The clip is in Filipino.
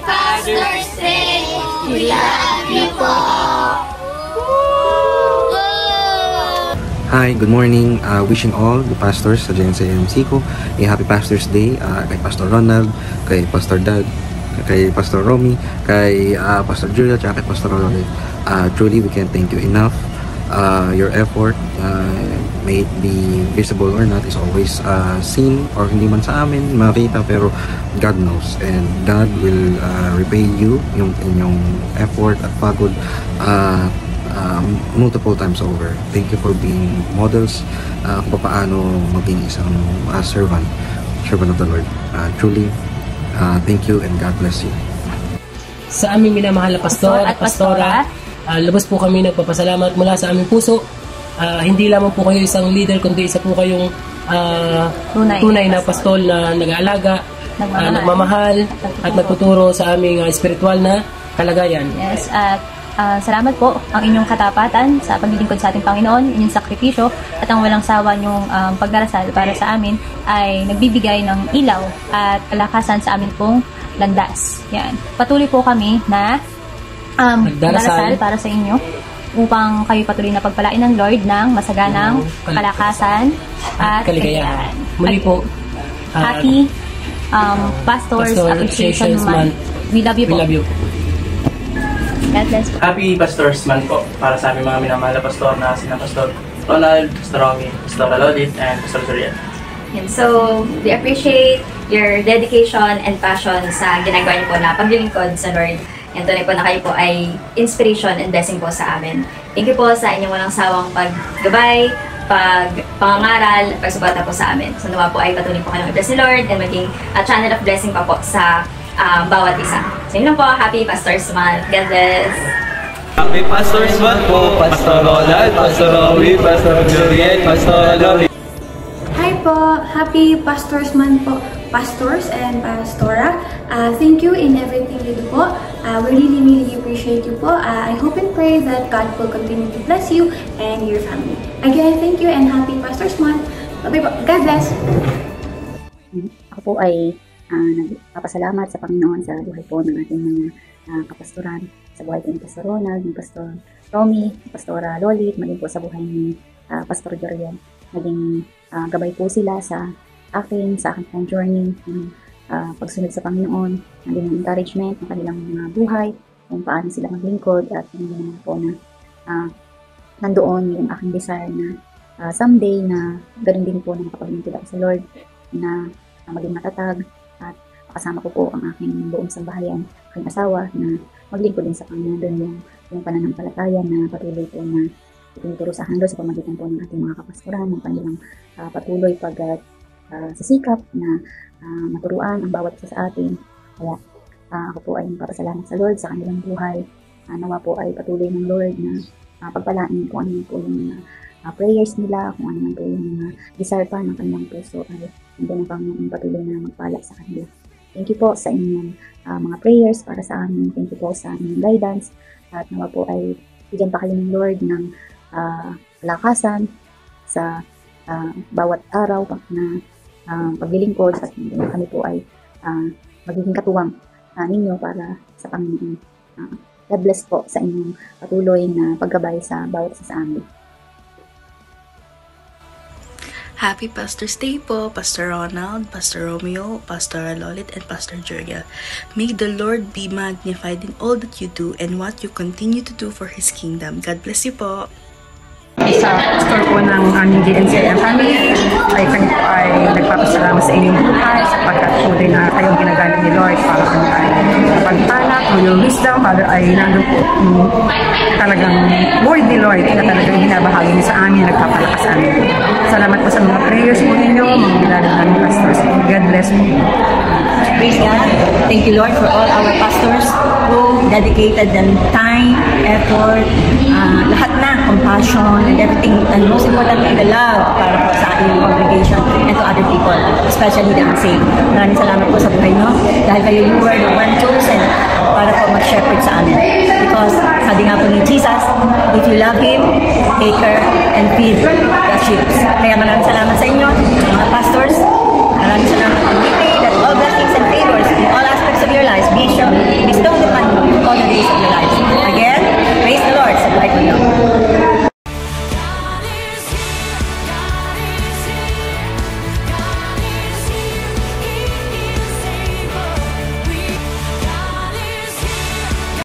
Pastor's Day! We love you po! Hi, good morning. Wishing all the pastors sa JNCMC ko a happy Pastor's Day, kay Pastor Ronald, kay Pastor Dad, kay Pastor Romy, kay Pastor Julia, at kay Pastor Ronald. Truly, we can't thank you enough. Your effort, may it be visible or not, is always seen, or hindi man sa amin makita, pero God knows, and God will repay you yung inyong effort at pagod multiple times over. Thank you for being models kung paano maging isang servant of the Lord. Truly, thank you and God bless you. Sa aming minamahal na pastor at pastora, lubos po kami nagpapasalamat mula sa aming puso. Hindi lamang po kayo isang leader, kundi isa po kayong tunay na pastol na nag-aalaga, nagmamahal, at nagtuturo sa aming spiritual na kalagayan. Yes, at salamat po ang inyong katapatan sa paglilingkod sa ating Panginoon, inyong sakripisyo, at ang walang sawa niyong pagdarasal para sa amin ay nagbibigay ng ilaw at kalakasan sa amin pong landas. Yan. Patuloy po kami na darasal para sa inyo upang kayo patuloy na pagpalain ng Lord ng masaganang kalakasan at kaligayahan. Muli po, happy Pastors Appreciation Month. We love you po. We love you. God bless. Happy Pastors Month po para sa aming mga minamahal na pastor na sina Pastor Ronald, Pastor Romy, Pastor Lodit, and Pastor Zuriel. And so, we appreciate your dedication and passion sa ginagawa niyo po na paglilingkod sa Lord. And tunay po na kayo po ay inspiration and blessing po sa amin. Thank you po sa inyong walang sawang paggabay, pangangaral, pagsuporta po sa amin. So nawa po ay patuloy po kayo i-bless ni Lord and maging a channel of blessing pa po sa bawat isa. So yun lang po, happy Pastors Month. God bless! Happy Pastors Month po, Pastor Ronald, Pastor Romy, Pastor Juliet, Pastor Lori. Hi po! Happy Pastors Month po, Pastors and Pastora. Thank you in everything you do po. We really appreciate you po. I hope and pray that God will continue to bless you and your family. Again, thank you and happy Pastors Month. Bye po. God bless! Ako po ay nagpapasalamat sa Panginoon sa buhay po ng ating mga kapastoran, sa buhay po ni Pastor Ronald, ni Pastor Romy, ni Pastora Lolit, maging po sa buhay ni Pastor Joriel. Naging gabay po sila sa akin, sa aking journey, ng pagsunod sa Panginoon, naging encouragement ng kanilang mga buhay, kung paano sila maglingkod, at yung po na nandoon yung aking desire na someday na ganoon din po na makapaglingkod ako sa Lord, na maging matatag, at kasama ko po ang aking buong sambahayan, aking asawa, na maglingkod din sa Panginoon doon yung pananampalataya na patuloy po na itinuturo sa handle sa pamagitan po ng ating mga kapastoran, ng kanilang patuloy sisikap na maturuan ang bawat isa sa atin. Kaya ako po ay nagpapasalamat sa Lord sa kanilang buhay. Nawa po ay patuloy ng Lord na pagpalain kung ano po yung prayers nila, kung ano man po yung mga desire pa ng kanilang puso, ay hindi na Panginoon patuloy na magpala sa kanila. Thank you po sa inyong mga prayers para sa amin. Thank you po sa inyong guidance. At nawa po ay bigyan pa kayo ng Lord ng lakasan sa bawat araw na paglilingkod, at kami po ay magiging katuwang ninyo para sa Panginoon. God bless po sa inyong patuloy na paggabay sa bawat isa sa amin. Happy Pastor's Day po, Pastor Ronald, Pastor Romeo, Pastor Lolit, and Pastor Juriel. May the Lord be magnified in all that you do and what you continue to do for His kingdom. God bless you po. Sa pastor po ng aming JNCM family, ay kami po ay nagpapasalamat sa inyong buhay sapagkat po din na kayong ginagamit ni Lord para kami ay pagpala, through your wisdom, Father, ay nandun po talagang word ni Lord na talagang hinabahagi niyo sa amin, nagpapalakas sa amin. Salamat po sa mga prayers po ninyo, mga kilala namin pastors. God bless po. Praise God. Thank you, Lord, for all our pastors who dedicated them time, effort, lahat na, compassion, and everything, and most importantly, the love para po sa ating congregation and to other people, especially the unsaved. Maraming salamat po sa buhay nyo dahil kayo you were the one chosen para po mag-shepherd sa amin. Because sabi nga po ni Jesus, if you love Him, take care and feed the sheep. Kaya maraming salamat